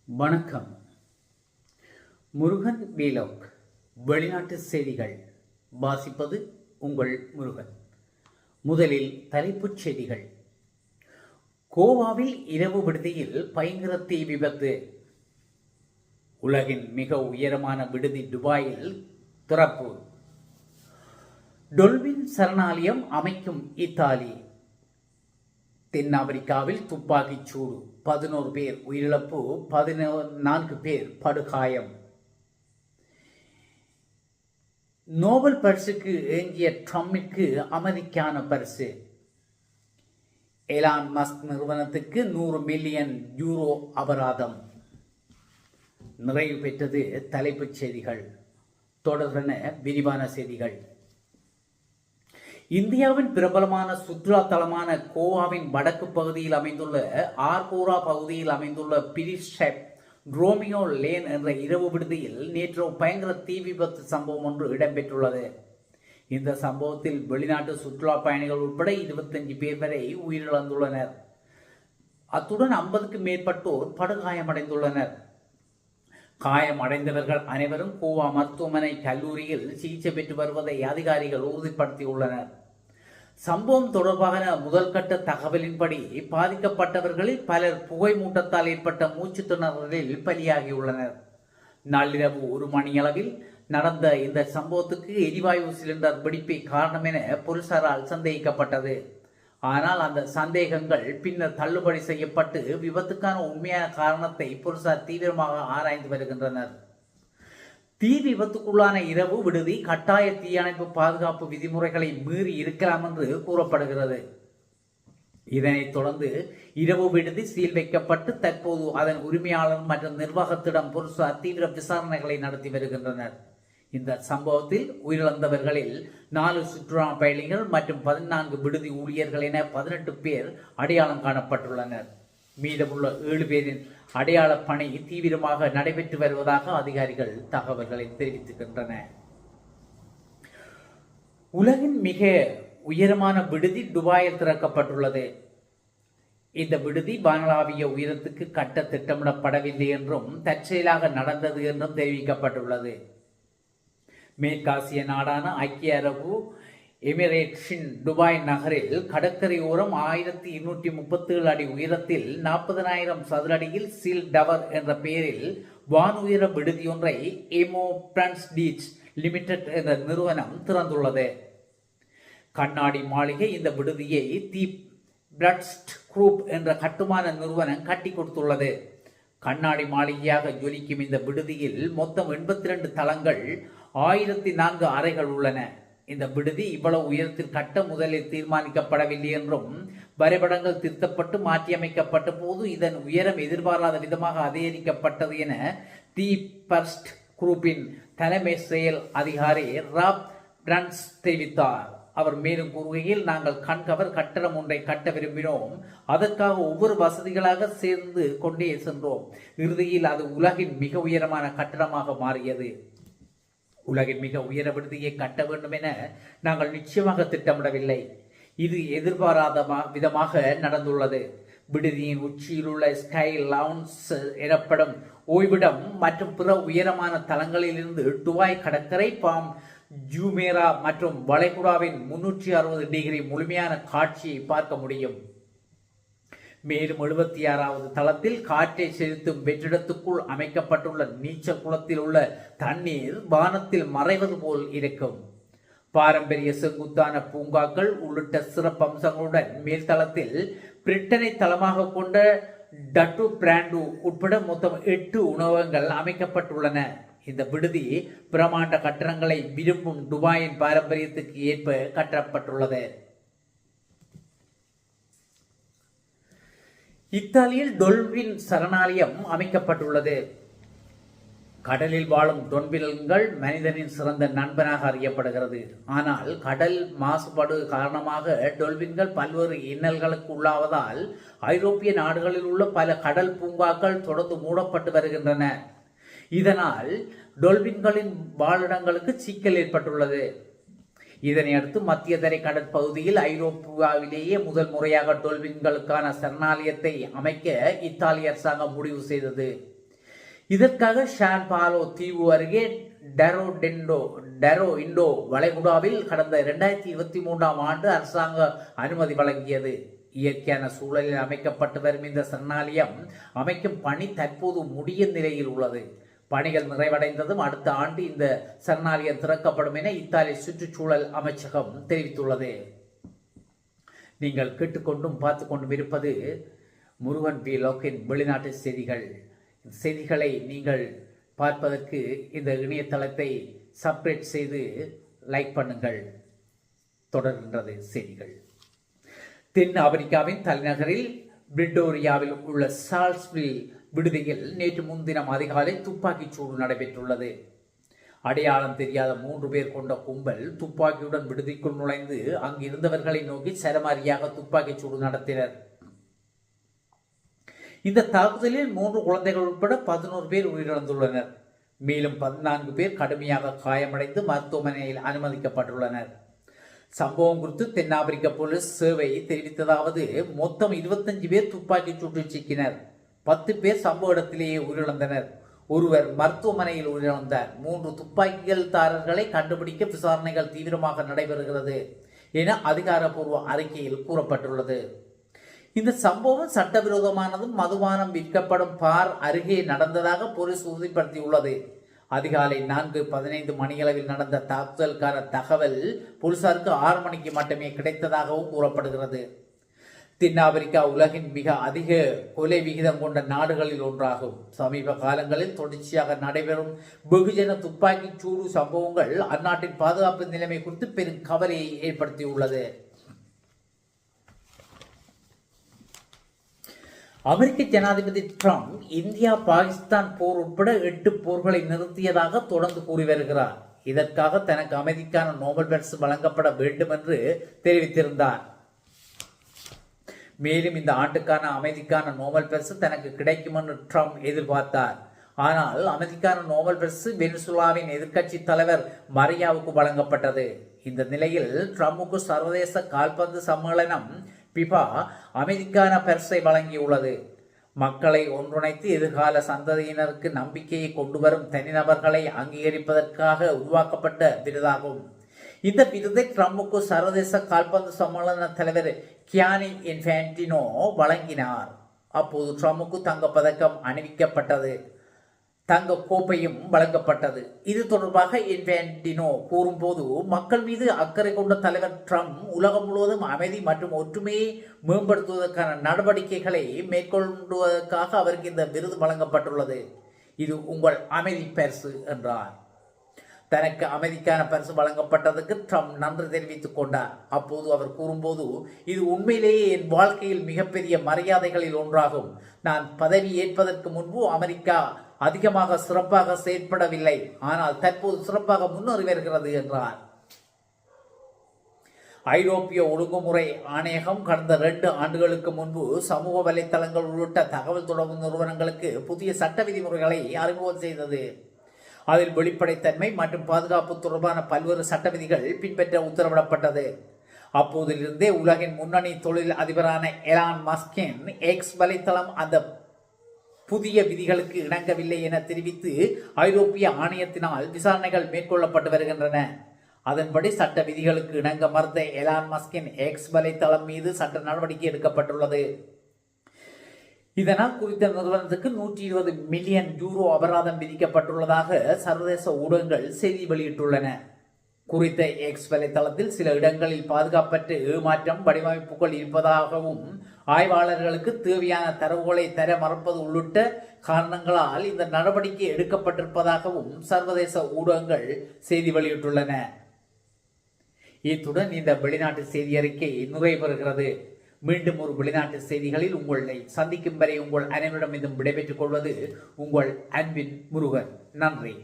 வணக்கம். முருகன் வீலாக் வெளிநாட்டு செய்திகள் வாசிப்பது உங்கள் முருகன். முதலில் தலைப்புச் செய்திகள். கோவாவில் இரவு விடுதியில் பயங்கர தீ விபத்து. உலகின் மிக உயரமான விடுதி துபாயில் திறப்பு. டொல்பின் சரணாலயம் அமைக்கும் இத்தாலி. தென்னாப்பிரிக்காவில் துப்பாக்கிச் சூடு, 11 பேர் உயிரிழப்பு, 14 பேர் படுகாயம். நோபல் பரிசுக்கு ஏங்கிய ட்ரம்பிற்கு அமைதிக்கான பரிசு. எலான் மஸ்க் நிறுவனத்துக்கு 100 மில்லியன் யூரோ அபராதம். நிறைவு பெற்றது தலைப்புச் செய்திகள். தொடர்பான விரிவான செய்திகள். இந்தியாவின் பிரபலமான சுற்றுலா தலமான கோவாவின் வடக்கு பகுதியில் அமைந்துள்ள ஆர்கோரா பகுதியில் அமைந்துள்ள பிரிஷெப் ரோமியோ லேன் என்ற இரவு விடுதியில் நேற்று பயங்கர தீ விபத்து சம்பவம் ஒன்று இடம்பெற்றுள்ளது. இந்த சம்பவத்தில் வெளிநாட்டு சுற்றுலா பயணிகள் உட்பட 25 பேர் வரை உயிரிழந்துள்ளனர். அத்துடன் 50க்கும் மேற்பட்டோர் படுகாயமடைந்துள்ளனர். காயமடைந்தவர்கள் அனைவரும் கோவா மருத்துவமனை கல்லூரியில் சிகிச்சை பெற்று வருவதை அதிகாரிகள் உறுதிப்படுத்தியுள்ளனர். சம்பவம் தொடர்பான முதல்கட்ட தகவலின்படி பாதிக்கப்பட்டவர்களில் பலர் புகை மூட்டத்தால் ஏற்பட்ட மூச்சு திணறலில் பலியாகியுள்ளனர். நள்ளிரவு 1 மணியளவில் நடந்த இந்த சம்பவத்துக்கு எரிவாயு சிலிண்டர் வெடிப்பே காரணம் என போலீசாரால் சந்தேகிக்கப்பட்டது. ஆனால் அந்த சந்தேகங்கள் பின்னர் தள்ளுபடி செய்யப்பட்டு விபத்துக்கான உண்மையான காரணத்தை போலீசார் தீவிரமாக ஆராய்ந்து வருகின்றனர். தீ விபத்துக்குள்ளான இரவு விடுதி கட்டாய தீயணைப்பு பாதுகாப்பு விதிமுறைகளை மீறி இருக்கலாம் என்று கூறப்படுகிறது. இதனைத் தொடர்ந்து இரவு விடுதி சீல் வைக்கப்பட்டு தற்போது அதன் உரிமையாளர் மற்றும் நிர்வாகத்திடம் போலீசார் தீவிர விசாரணைகளை நடத்தி வருகின்றனர். இந்த சம்பவத்தில் உயிரிழந்தவர்களில் 4 சுற்றுலா பயணிகள் மற்றும் 14 விடுதி ஊழியர்கள் என 18 பேர் அடையாளம் காணப்பட்டுள்ளனர். மீதமுள்ள 7 பேரின் அடையாள பணி தீவிரமாக நடைபெற்று வருவதாக அதிகாரிகள் தகவல்களை தெரிவித்துகின்றனர். உலகின் மிக உயரமான விடுதி துபாயில் திறக்கப்பட்டுள்ளது. இந்த விடுதி வானளாவிய உயரத்துக்கு கட்ட திட்டமிடப்படவில்லை என்றும் தற்செயலாக நடந்தது என்றும் தெரிவிக்கப்பட்டுள்ளது. மேற்காசிய நாடான ஐக்கிய அரபு எமிரேட்ஸின் துபாய் நகரில் கடற்கரையோரம் 1237 அடி உயரத்தில் 40,000 சதுரடியில் சீல் டவர் என்ற பெயரில் வானுயர விடுதி ஒன்றை எமோ பிரன்ஸ்டீச் லிமிடெட் என்ற நிறுவனம் திறந்துள்ளது. கண்ணாடி மாளிகை இந்த விடுதியை தி பிளட்ஸ்ட் குரூப் என்ற கட்டுமான நிறுவனம் கட்டி கொடுத்துள்ளது. கண்ணாடி மாளிகையாக ஜொலிக்கும் இந்த விடுதியில் மொத்தம் 82 தளங்கள், 1004 அறைகள் உள்ளன. இந்த விடுதி இவ்வளவு உயரத்தில் கட்ட முதலில் தீர்மானிக்கப்படவில்லை என்றும் வரைபடங்கள் திருத்தப்பட்டு மாற்றியமைக்கப்பட்ட போது இதன் உயரம் எதிர்பாராத விதமாக அதிகரிக்கப்பட்டது என தி பர்ஸ்ட் குரூப்பின் தலைமை செயல் அதிகாரி ராப் பிரன்ஸ் தெரிவித்தார். அவர் மேலும் கூறுகையில், நாங்கள் கண்கவர் கட்டடம் ஒன்றை கட்ட விரும்பினோம். அதற்காக ஒவ்வொரு வசதிகளாக சேர்ந்து கொண்டே சென்றோம். இறுதியில் அது உலகின் மிக உயரமான கட்டடமாக மாறியது. உலகின் மிக உயர விடுதியை கட்ட வேண்டும் என நாங்கள் நிச்சயமாக திட்டமிடவில்லை. இது எதிர்பாராத விதமாக நடந்துள்ளது. விடுதியின் உச்சியில் உள்ள ஸ்கை லவுன்ஸ் எனப்படும் ஓய்விடம் மற்றும் பிற உயரமான தளங்களிலிருந்து துபாய் கடற்கரை, பாம் ஜூமேரா மற்றும் வளைகுடாவின் 360 டிகிரி முழுமையான காட்சியை பார்க்க முடியும். மேலும் 76வது தளத்தில் காற்றை செலுத்தும் வெற்றிடத்துக்குள் அமைக்கப்பட்டுள்ள நீச்சல் குளத்தில் உள்ள தண்ணீர் வானத்தில் மறைவது போல் இருக்கும். பாரம்பரிய செங்குத்தான பூங்காக்கள் உள்ளிட்ட சிறப்பம்சங்களுடன் மேல்தளத்தில் பிரிட்டனை தளமாக கொண்ட டட்டு பிராண்டு உட்பட மொத்தம் 8 உணவகங்கள் அமைக்கப்பட்டுள்ளன. இந்த விடுதி பிரமாண்ட கட்டடங்களை விரும்பும் துபாயின் பாரம்பரியத்துக்கு ஏற்ப கட்டப்பட்டுள்ளது. இத்தாலியில் டொல்பின் சரணாலயம் அமைக்கப்பட்டுள்ளது. கடலில் வாழும் டொல்பின்கள் மனிதனின் சிறந்த நண்பனாக அறியப்படுகிறது. ஆனால் கடல் மாசுபாடு காரணமாக டொல்பின்கள் பல்வேறு இன்னல்களுக்கு உள்ளாவதால் ஐரோப்பிய நாடுகளில் உள்ள பல கடல் பூங்காக்கள் தொடர்ந்து மூடப்பட்டு வருகின்றன. இதனால் டொல்பின்களின் வாழிடங்களுக்கு சிக்கல் ஏற்பட்டுள்ளது. இதனையடுத்து மத்திய தரை கடற்பகுதியில் ஐரோப்பாவிலேயே முதல் முறையாக டொல்பின்களுக்கான சரணாலயத்தை அமைக்க இத்தாலி அரசாங்கம் முடிவு செய்தது. இதற்காக ஷான் பாலோ தீவு அருகே டெரோ இண்டோ வளைகுடாவில் கடந்த 2023ஆம் ஆண்டு அரசாங்க அனுமதி வழங்கியது. இயற்கையான சூழலில் அமைக்கப்பட்டு வரும் இந்த சரணாலயம் அமைக்கும் பணி தற்போது முடிய நிலையில் உள்ளது. பணிகள் நிறைவடைந்ததும் அடுத்த ஆண்டு இந்த சரணாலயம் திறக்கப்படும் என இத்தாலி சுற்றுச்சூழல் அமைச்சகம் தெரிவித்துள்ளது. நீங்கள் கேட்டுக்கொண்டும் பார்த்து கொண்டும் இருப்பது முருகன் விலாகின் வெளிநாட்டு செய்திகள். செய்திகளை நீங்கள் பார்ப்பதற்கு இந்த இணையதளத்தை சப்ஸ்கிரைப் செய்து லைக் பண்ணுங்கள். தொடர்கின்றது செய்திகள். தென் ஆப்பிரிக்காவின் தலைநகரில் பிரிட்டோரியாவில் உள்ள சால்ஸ்வில் விடுதியில் நேற்று முன்தினம் அதிகாலை துப்பாக்கிச் சூடு நடைபெற்றுள்ளது. அடையாளம் தெரியாத 3 பேர் கொண்ட கும்பல் துப்பாக்கியுடன் விடுதிக்குள் நுழைந்து அங்கு இருந்தவர்களை நோக்கி சரமாரியாக துப்பாக்கிச் சூடு நடத்தினர். இந்த தாக்குதலில் 3 குழந்தைகள் உட்பட 11 பேர் உயிரிழந்துள்ளனர். மேலும் 14 பேர் கடுமையாக காயமடைந்து மருத்துவமனையில் அனுமதிக்கப்பட்டுள்ளனர். சம்பவம் குறித்து தென்னாப்பிரிக்க போலீஸ் சேவை தெரிவித்ததாவது, மொத்தம் 25 பேர் துப்பாக்கிச் சூட்டில் சிக்கினர். 10 பேர் சம்பவ இடத்திலேயே உயிரிழந்தனர். ஒருவர் மருத்துவமனையில் உயிரிழந்தார். 3 துப்பாக்கிகள்தாரர்களை கண்டுபிடிக்க விசாரணைகள் தீவிரமாக நடைபெறுகிறது என அதிகாரப்பூர்வ அறிக்கையில் கூறப்பட்டுள்ளது. இந்த சம்பவம் சட்டவிரோதமானதும் மதுபானம் விற்கப்படும் பார் அருகே நடந்ததாக போலீஸ் உறுதிப்படுத்தியுள்ளது. அதிகாலை 4:15 மணியளவில் நடந்த தாக்குதலுக்கான தகவல் போலீசாருக்கு 6 மணிக்கு மட்டுமே கிடைத்ததாகவும் கூறப்படுகிறது. தென்னாப்பிரிக்கா உலகின் மிக அதிக கொலை விகிதம் கொண்ட நாடுகளில் ஒன்றாகும். சமீப காலங்களில் தொடர்ச்சியாக நடைபெறும் வெகுஜன துப்பாக்கிச் சூடு சம்பவங்கள் அந்நாட்டின் பாதுகாப்பு நிலைமை குறித்து பெரும் கவலையை ஏற்படுத்தியுள்ளது. அமெரிக்க ஜனாதிபதி ட்ரம்ப் இந்தியா பாகிஸ்தான் போர் உட்பட 8 போர்களை நிறுத்தியதாக தொடர்ந்து கூறி வருகிறார். இதற்காக தனக்கு அமைதிக்கான நோபல் பரிசு வழங்கப்பட வேண்டும் என்று தெரிவித்திருந்தார். மேலும் இந்த ஆண்டுக்கான அமைதிக்கான நோபல் பரிசு தனக்கு கிடைக்கும் என்று ட்ரம்ப் எதிர்பார்த்தார். ஆனால் அமைதிக்கான நோபல் பரிசு வெனிசுலாவின் எதிர்க்கட்சி தலைவர் மரியாவுக்கு வழங்கப்பட்டது. இந்த நிலையில் ட்ரம்புக்கு சர்வதேச கால்பந்து சம்மேளனம் பிபா அமைதிக்கான பரிசை வழங்கியுள்ளது. மக்களை ஒன்றிணைத்து எதிர்கால சந்ததியினருக்கு நம்பிக்கையை கொண்டு வரும் தனிநபர்களை அங்கீகரிப்பதற்காக உருவாக்கப்பட்ட விருதாகும். இந்த விருதை ட்ரம்புக்கு சர்வதேச கால்பந்து சம்மேளன தலைவர் கியானி இன்ஃபான்டினோ வழங்கினார். அப்போது ட்ரம்புக்கு தங்கப்பதக்கம் அணிவிக்கப்பட்டது, தங்க கோப்பையும் வழங்கப்பட்டது. இது தொடர்பாக இன்ஃபான்டினோ கூறும்போது, மக்கள் மீது அக்கறை கொண்ட தலைவர் ட்ரம்ப் உலகம் முழுவதும் அமைதி மற்றும் ஒற்றுமையை மேம்படுத்துவதற்கான நடவடிக்கைகளை மேற்கொள்வதற்காக அவருக்கு இந்த விருது வழங்கப்பட்டுள்ளது. இது உங்கள் அமைதி பரிசு என்றார். தனக்கு அமைதிக்கான பரிசு வழங்கப்பட்டதற்கு ட்ரம்ப் நன்றி தெரிவித்துக் கொண்டார். அப்போது அவர் கூறும்போது, இது உண்மையிலேயே என் வாழ்க்கையில் மிகப்பெரிய மரியாதைகளில் ஒன்றாகும். நான் பதவி ஏற்பதற்கு முன்பு அமெரிக்கா அதிகமாக சிறப்பாக செயற்படவில்லை, ஆனால் தற்போது சிறப்பாக முன்னேறி வருகிறது என்றார். ஐரோப்பிய ஒழுங்குமுறை ஆணையகம் கடந்த 2 ஆண்டுகளுக்கு முன்பு சமூக வலைத்தளங்கள் உள்ளிட்ட தகவல் தொடர்பு நிறுவனங்களுக்கு புதிய சட்ட விதிமுறைகளை அறிமுகம் செய்தது. அதில் வெளிப்படைத்தன்மை மற்றும் பாதுகாப்பு தொடர்பான பல்வேறு சட்ட விதிகள் பின்பற்ற உத்தரவிடப்பட்டது. அப்போதிலிருந்தே உலகின் முன்னணி தொழில் அதிபரான எலான் மஸ்கின் எக்ஸ் வலைத்தளம் அந்த புதிய விதிகளுக்கு இணங்கவில்லை என தெரிவித்து ஐரோப்பிய ஆணையத்தினால் விசாரணைகள் மேற்கொள்ளப்பட்டு வருகின்றன. அதன்படி சட்ட விதிகளுக்கு இணங்க மறுத்த எலான் மஸ்கின் எக்ஸ் வலைத்தளம் மீது சட்ட நடவடிக்கை எடுக்கப்பட்டுள்ளது. இதனால் குறித்த நிறுவனத்துக்கு 120 மில்லியன் யூரோ அபராதம் விதிக்கப்பட்டுள்ளதாக சர்வதேச ஊடகங்கள் செய்தி வெளியிட்டுள்ளன. குறித்த எக்ஸ் வலைத்தளத்தில் சில இடங்களில் பாதுகாப்பற்ற ஏமாற்றம் வடிவமைப்புகள் இருப்பதாகவும் ஆய்வாளர்களுக்கு தேவையான தரவுகளை தர மறுப்பது உள்ளிட்ட காரணங்களால் இந்த நடவடிக்கை எடுக்கப்பட்டிருப்பதாகவும் சர்வதேச ஊடகங்கள் செய்தி வெளியிட்டுள்ளன. இத்துடன் இந்த வெளிநாட்டு செய்தி அறிக்கை நிறைவு பெறுகிறது. மீண்டும் ஒரு வெளிநாட்டு செய்திகளில் உங்களை சந்திக்கும் வரை உங்கள் அனைவரிடமிருந்தும் விடைபெற்றுக் கொள்வது உங்கள் அன்பின் முருகன். நன்றி.